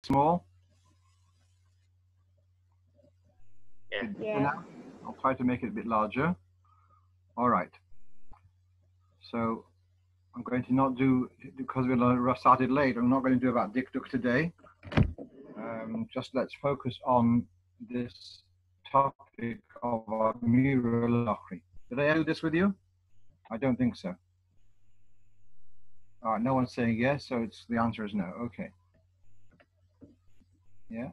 small? Yeah. I'll try to make it a bit larger. All right. So I'm going to not do, because we started late, I'm not going to do about dikduk today. Just let's focus on this topic of Amirah Lachri. Did I do this with you? I don't think so. All right, no one's saying yes, so the answer is no. Okay. Yeah.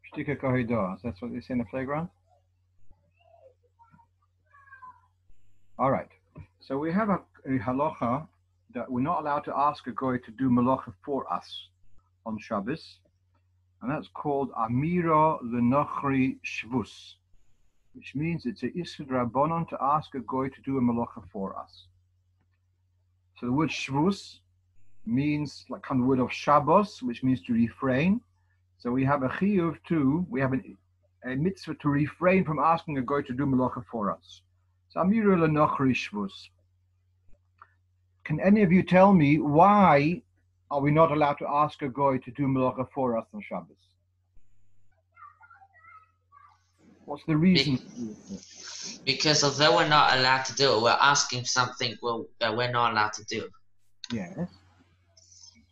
Shtika Kohidos, that's what they say in the playground? All right. So we have a halacha that we're not allowed to ask a goy to do malacha for us on Shabbos, and that's called Amira Lנכרי Shvus, which means it's a Isur Rabbanon to ask a goy to do a malacha for us. So the word Shvus means like kind of the word of Shabbos, which means to refrain. So we have a chiyuv too, we have a mitzvah to refrain from asking a goy to do malacha for us. So Amira Lנכרי Shvus. Can any of you tell me why are we not allowed to ask a goy to do malacha for us on Shabbos? What's the reason? Because although we're not allowed to do it, we're asking something that we're not allowed to do. Yes.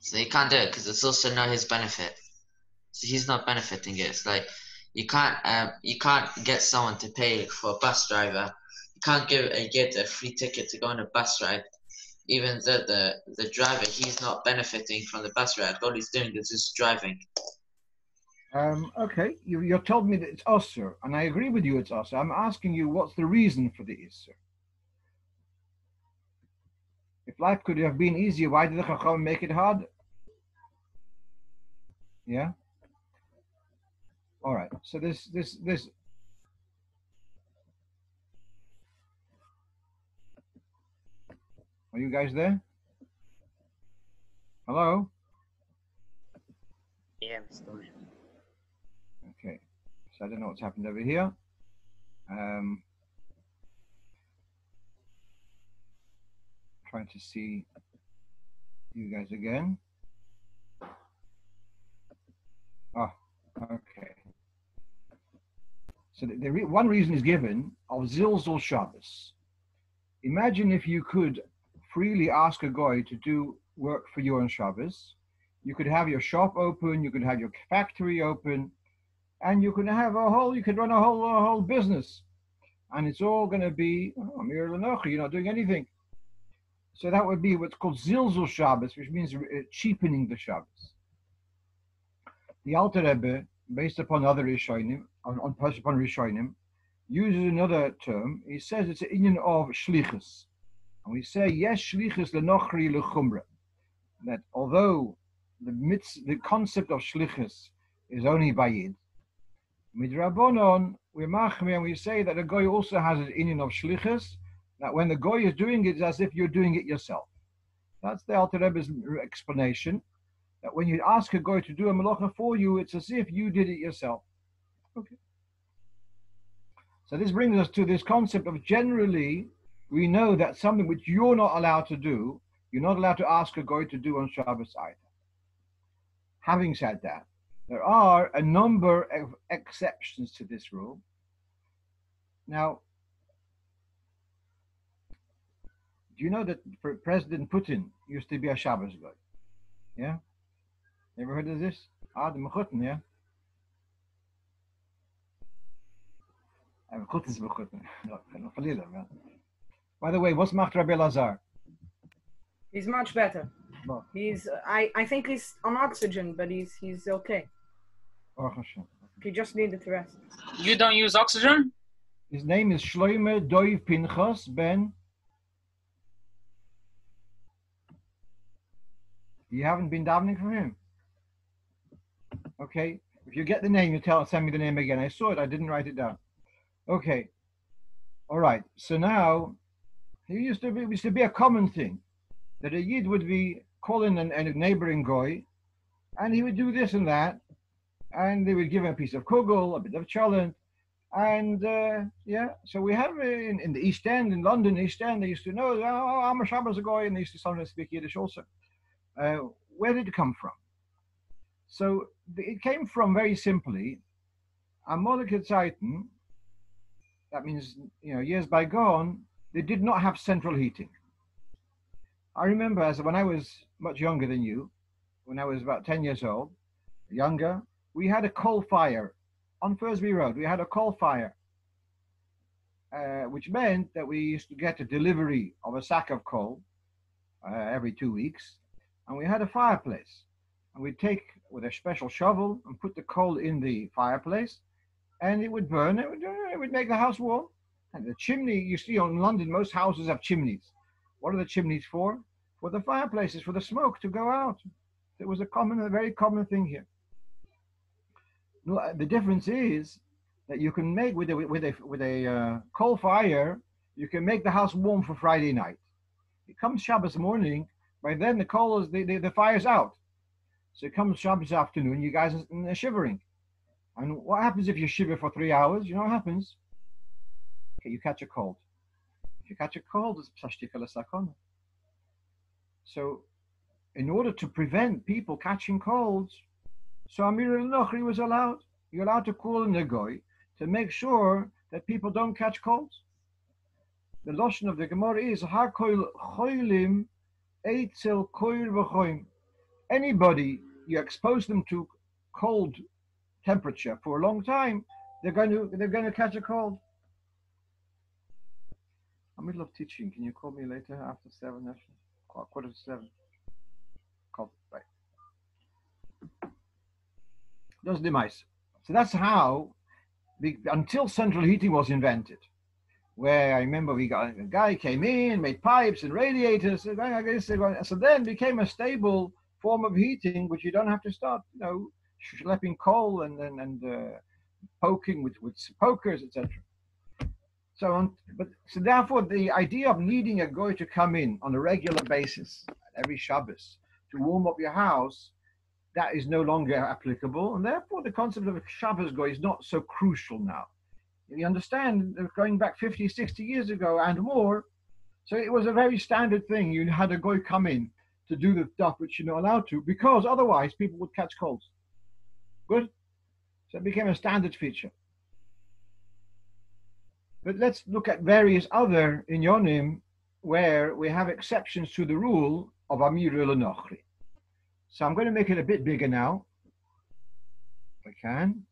So you can't do it because it's also not his benefit. So he's not benefiting it. It's like you can't get someone to pay for a bus driver. You can't get a free ticket to go on a bus ride, even though the driver, he's not benefiting from the bus ride. All he's doing is just driving. Okay, you're telling me that it's Isur, and I agree with you it's Isur. I'm asking you what's the reason for the Isur? If life could have been easier, why did the Chacham make it hard? Yeah? All right, so this. Are you guys there? Hello? Yeah, I'm still here. Okay, so I don't know what's happened over here. Trying to see you guys again. Oh, okay. So one reason is given of Zilzul Shabbos. Imagine if you could freely ask a goy to do work for you on Shabbos. You could have your shop open, you could have your factory open, and you could have you could run a whole business. And it's all going to be Amirah Lנכרי, you're not doing anything. So that would be what's called Zilzul Shabbos, which means cheapening the Shabbos. The Alter Rebbe, based upon other Rishonim, upon Rishonim, uses another term. He says it's an inyan of shlichus. And we say, yes, shlichus Lנכרי lechumra. That although the concept of shlichus is only bayid, midrabanon, we're machmir, and we say that the goy also has an inyan of shlichus, that when the goy is doing it, it's as if you're doing it yourself. That's the Alter Rebbe's explanation, that when you ask a goy to do a malacha for you, it's as if you did it yourself. Okay. So this brings us to this concept of generally, we know that something which you're not allowed to do, you're not allowed to ask a goy to do on Shabbos either. Having said that, there are a number of exceptions to this rule. Now, do you know that President Putin used to be a Shabbos goy? Yeah? Ever heard of this? The Mechutin, yeah? By the way, what's Macht Rabbi Lazar? He's much better. Well, He's I think he's on oxygen, but he's okay. He just needed to rest. You don't use oxygen? His name is Shloime Doiv Pinchas Ben. You haven't been davening for him? Okay. If you get the name, send me the name again. I saw it. I didn't write it down. Okay. All right. So now, it used to be a common thing that a Yid would be calling a neighboring goy, and he would do this and that, and they would give him a piece of kugel, a bit of cholent, and so we have in the East End, in London, East End, they used to know, I'm a Shabbos goy, and they used to sometimes speak Yiddish also. Where did it come from? So it came from very simply, Amalekite Zeiten, that means, years bygone, they did not have central heating. I remember when I was much younger than you, when I was about 10 years old, younger, we had a coal fire on Fursby Road. We had a coal fire, which meant that we used to get a delivery of a sack of coal every 2 weeks, and we had a fireplace. And we'd take with a special shovel and put the coal in the fireplace, and it would burn. It would make the house warm. And the chimney, you see in London, most houses have chimneys. What are the chimneys for? For the fireplaces, for the smoke to go out. It was a very common thing here. No, the difference is that you can make with a coal fire, you can make the house warm for Friday night. It comes Shabbos morning, by then the fire's out. So it comes Shabbos afternoon, you guys are shivering. And what happens if you shiver for 3 hours? You know what happens? Okay, you catch a cold. If you catch a cold, it's pshashtika l'sakona. So in order to prevent people catching colds, so Amirah Lenochri was allowed. You're allowed to call in the goy to make sure that people don't catch colds. The lotion of the Gemara is hakoil choilim eitzel koir v'choim. Anybody you expose them to cold temperature for a long time, they're going to catch a cold. I'm in the middle of teaching. Can you call me later after 7? Actually, 6:45. Call right. Those are the mice. So that's how, until central heating was invented, where I remember we got a guy came in, made pipes and radiators, so then became a stable form of heating, which you don't have to start, schlepping coal and poking with pokers, etc. So therefore, the idea of needing a goy to come in on a regular basis every Shabbos to warm up your house, that is no longer applicable, and therefore the concept of a Shabbos goy is not so crucial now. You understand, going back 50, 60 years ago and more, so it was a very standard thing. You had a goy come in to do the stuff which you're not allowed to, because otherwise people would catch colds. Good? So it became a standard feature. But let's look at various other inyonim where we have exceptions to the rule of Amirah Lenochri. So I'm going to make it a bit bigger now. If I can.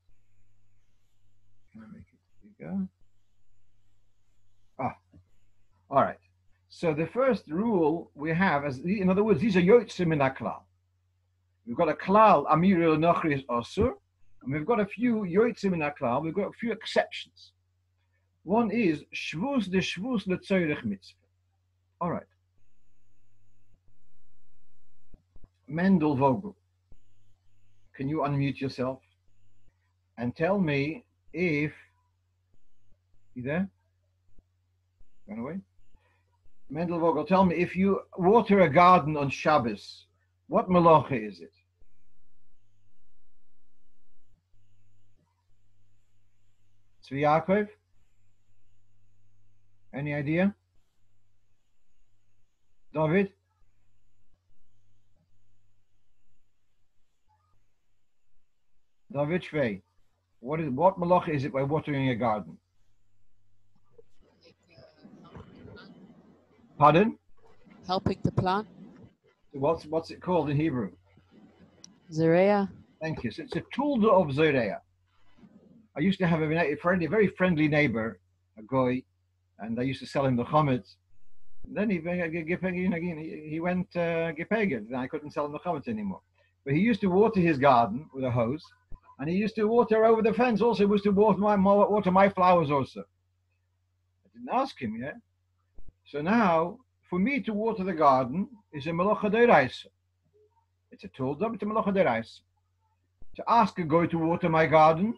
Can I make it bigger? All right. So the first rule we have, in other words, these are yotzim min haklal. We've got a klal, Amirah Lenochri is osur, and we've got a few yotzim min haklal, we've got a few exceptions. One is shvus de shvus letzorech mitzvah. All right. Mendel Vogel, can you unmute yourself and tell me if you there? Run away. Mendel Vogel, tell me if you water a garden on Shabbos, what malacha is it? Tzvi Yaakov? Any idea? David? David Shvei, what malacha is it by watering a garden? Pardon? Helping the plant. What's it called in Hebrew? Zereah. Thank you. So it's a tool of Zereah. I used to have a very friendly neighbor, a goy, and I used to sell him the chametz. Then he went gepeged, and I couldn't sell him the chametz anymore. But he used to water his garden with a hose, and he used to water over the fence also. He used to water my flowers also. I didn't ask him, yeah? So now, for me to water the garden is a melacha d'oraisa. It's a tool, but it's a melacha d'oraisa. To ask a goy to water my garden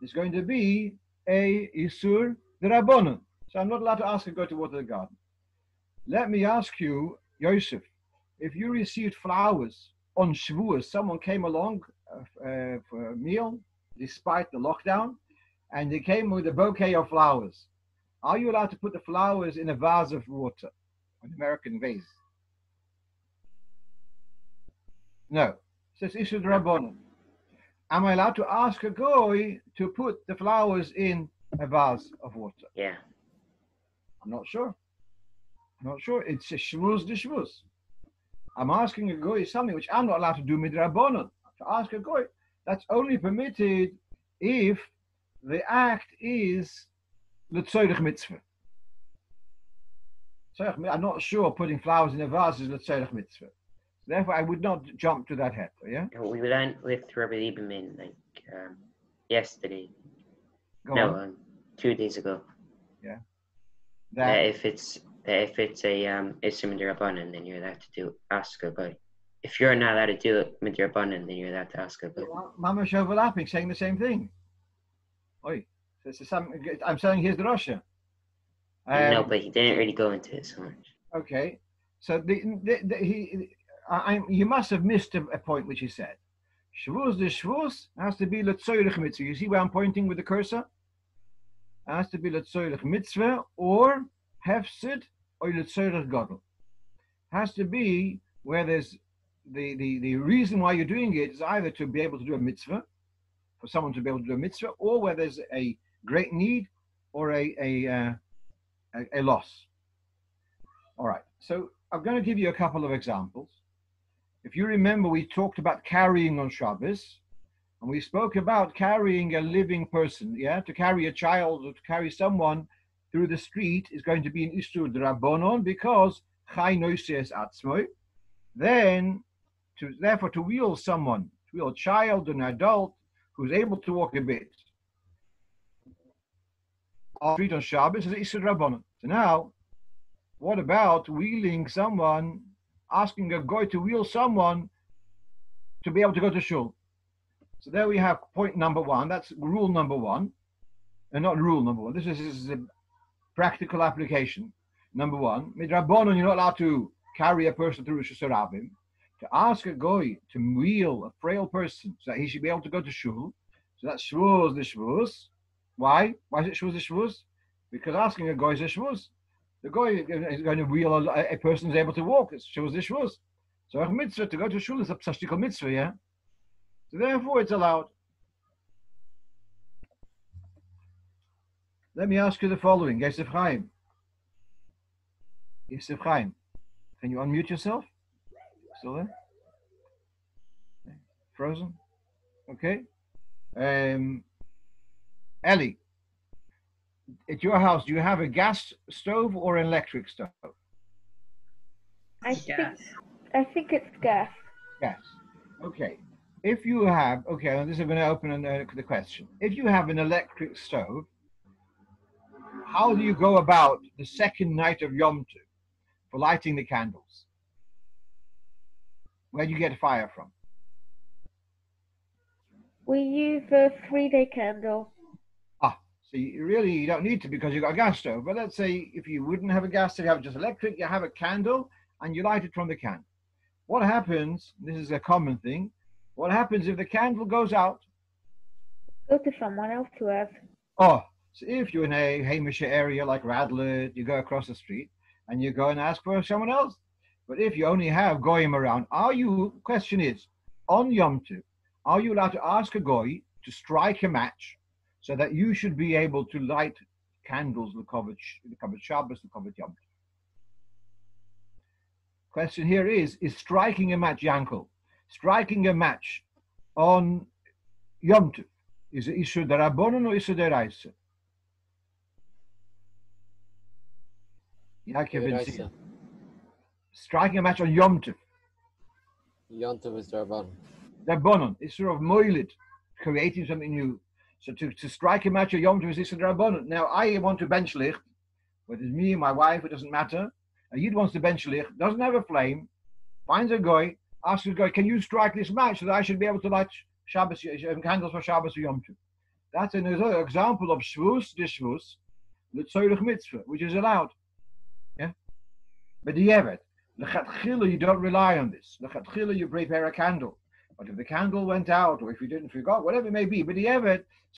is going to be a isur d'rabbanan. So I'm not allowed to ask a goy to water the garden. Let me ask you, Yosef, if you received flowers on Shavuos, someone came along for a meal, despite the lockdown, and they came with a bouquet of flowers. Are you allowed to put the flowers in a vase of water, an American vase? No. So it's isur d'rabbanan. am I allowed to ask a goy to put the flowers in a vase of water? Yeah. I'm not sure. I'm not sure. It's a shvuz de shvuz. I'm asking a goy something which I'm not allowed to do midrabanan. To ask a goy, that's only permitted if the act is l'tzoyrich mitzvah. I'm not sure putting flowers in a vase is l'tzoyrich mitzvah. Therefore, I would not jump to that head. Yeah. We learned with Rabbi Lieberman yesterday. Go on. 2 days ago. Yeah. That if it's a Isser Midrabanan, then you're allowed to ask a guy. If you're not allowed to do it Midrabanan, then you're allowed to ask a guy. Mama's overlapping, saying the same thing. Oi, I'm saying here's the Russia. No, but he didn't really go into it so much. Okay, so you must have missed a point which he said. Shvuz the shvuz has to be l'tzoyrich mitzvah. You see where I'm pointing with the cursor? It has to be l'tzoyrich mitzvah or hefsid or l'tzoyrich gadol. Has to be where there's the reason why you're doing it is either to be able to do a mitzvah, for someone to be able to do a mitzvah, or where there's a great need or a loss. All right, so I'm going to give you a couple of examples. If you remember, we talked about carrying on Shabbos, and we spoke about carrying a living person. Yeah, to carry a child or to carry someone through the street is going to be an Isur D'Rabbanon because Chai Noises Atzmoi. Then, therefore, to wheel a child, an adult who's able to walk a bit on the street on Shabbos is an Isur D'Rabbanon. So now, what about wheeling someone? Asking a goy to wheel someone to be able to go to shul. So there we have point number one. That's rule number one, and not rule number one. This is a practical application. Number one, midrabanon, you're not allowed to carry a person through Rosh Hashanah. To ask a goy to wheel a frail person so that he should be able to go to shul. So that's shvuz the shvuz. Why? Why is it shvuz the shvuz? Because asking a goy is a shvuz. The guy is going to wheel a person who's able to walk. It shows the shvuz. So a mitzvah to go to shul is a psashtikal mitzvah, yeah? So therefore it's allowed. Let me ask you the following. Yosef Chaim. Yosef Chaim. Can you unmute yourself? Still there? Frozen? Okay. Ellie. At your house, do you have a gas stove or an electric stove? I think it's gas. Gas. Okay. If you have, okay, this is going to open the question. If you have an electric stove, how do you go about the second night of Yom Tov for lighting the candles? Where do you get fire from? We use a 3-day candle. So you don't need to because you've got a gas stove. But let's say if you wouldn't have a gas stove, you have just electric, you have a candle and you light it from the can. What happens, this is a common thing, what happens if the candle goes out? Go to someone else who has. Oh, so if you're in a Hamish area like Radlett, you go across the street and you go and ask for someone else. But if you only have goyim around, question is, on Yom Tov, are you allowed to ask a goy to strike a match so that you should be able to light candles, the covered Shabbos, the covered Yom Tov? Question here is striking a match, Yankel, striking a match on Yom Tov, is it Isur D'Rabbanan or Isur D'Oraisa? Yaakov, striking a match on Yom Tov. Yom Tov is D'Rabbanan. D'Rabbanan, Isur of Moilid, creating something new. So to strike a match on Yom Tov is Isur D'Rabbanan. Now I want to bench licht, whether it's me or my wife, it doesn't matter. A Yid wants to bench licht, doesn't have a flame, finds a guy, asks the guy, can you strike this match so that I should be able to light Shabbos, candles for Shabbos or Yom Tov? That's another example of shvus, the tzorich mitzvah, which is allowed. Yeah? But the evet, lechatchila, you don't rely on this. Lechatchila, you prepare a candle. But if the candle went out, or if you didn't forget, whatever it may be, but the evet,